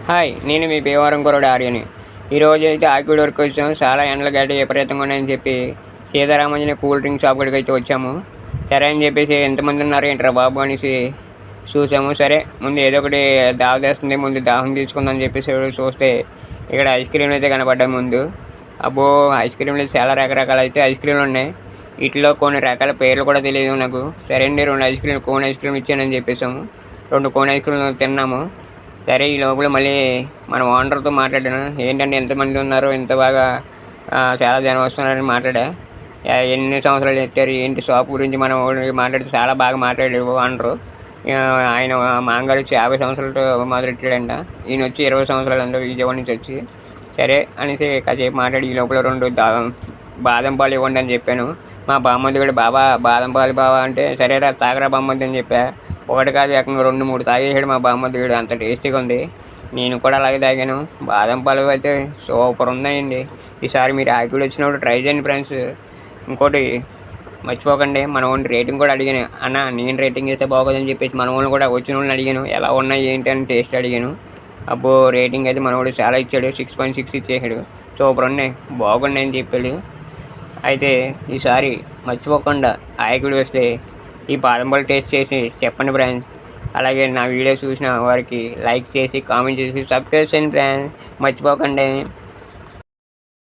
Hi, నేను మీ భీమవరం కుర్రోడు ఆర్యని. ఈరోజు అయితే ఆకివీడు వరకు వచ్చాము. చాలా ఎండలు గడ్డి విపరీతంగా ఉన్నాయని చెప్పి సీతారామంజనే కూల్ డ్రింక్ షాప్ కాడికి అయితే వచ్చాము. సరే అని చెప్పేసి ఎంతమంది ఉన్నారు ఏంట్రా బాబు అనేసి చూసాము. సరే ముందు ఏదో ఒకటి దావదేస్తుంది, ముందు దాహం తీసుకుందని చెప్పేసి చూస్తే ఇక్కడ ఐస్ క్రీమ్లు అయితే కనపడ్డాయి ముందు. అబ్బో, ఐస్ క్రీమ్లు చాలా రకరకాల అయితే ఐస్ క్రీమ్లు ఉన్నాయి. వీటిలో కొన్ని రకాల పేర్లు కూడా తెలియదు నాకు. సరే అండి, 2 ice cream cone ice cream ఇచ్చానని చెప్పేసాము. 2 కోన్ ఐస్ క్రీమ్ తిన్నాము. సరే, ఈ లోపల మళ్ళీ మన ఓనర్తో మాట్లాడాను. ఏంటంటే ఎంతమంది ఉన్నారు, ఎంత బాగా చాలా జనం వస్తున్నారని మాట్లాడా. ఎన్ని సంవత్సరాలు పెట్టారు ఏంటి షాప్ గురించి మనం మాట్లాడితే చాలా బాగా మాట్లాడారు ఓనరు. ఆయన మాంగారు వచ్చి 50 సంవత్సరాలతో మొదలెట్టాడంట. ఈయన వచ్చి 20 సంవత్సరాలు అంతా విజయవాడ నుంచి వచ్చి. సరే అనేసి కాసేపు మాట్లాడి ఈ లోపల 2 బాదం పాలు ఇవ్వండి అని చెప్పాను. మా బామ్మది కూడా బాబా బాదం పాలు బాబా అంటే సరేరా తాగరా బామ్మది అని చెప్పా. ఒకటి కాదు, ఏకంగా 2, 3 తాగేసాడు మా బామ్మది కూడా. అంత టేస్టీగా ఉంది. నేను కూడా అలాగే తాగాను. బాదం పాలు అయితే సూపర్ ఉన్నాయండి. ఈసారి మీరు ఆకివీడు వచ్చినప్పుడు ట్రై చేయండి ఫ్రెండ్స్. ఇంకోటి మర్చిపోకండి, మన వాళ్ళని రేటింగ్ కూడా అడిగాను. అన్న నేను రేటింగ్ ఇస్తే బాగోదని చెప్పేసి మన వాళ్ళని కూడా వచ్చిన వాళ్ళని అడిగాను, ఎలా ఉన్నాయి ఏంటి అని టేస్ట్ అడిగాను. అబ్బో, రేటింగ్ అయితే మనవాడు చాలా ఇచ్చాడు. 6.6 ఇచ్చేసాడు. సూపర్ ఉన్నాయి, బాగున్నాయి అని చెప్పాడు. అయితే ఈసారి మర్చిపోకుండా ఆకివీడు వస్తే ఈ బాదం పాలు టేస్ట్ చేసి చెప్పండి ఫ్రెండ్స్. అలాగే నా వీడియో చూసిన వారికి లైక్ చేసి కామెంట్ చేసి సబ్స్క్రైబ్ చేయండి ఫ్రెండ్స్, మర్చిపోకండి.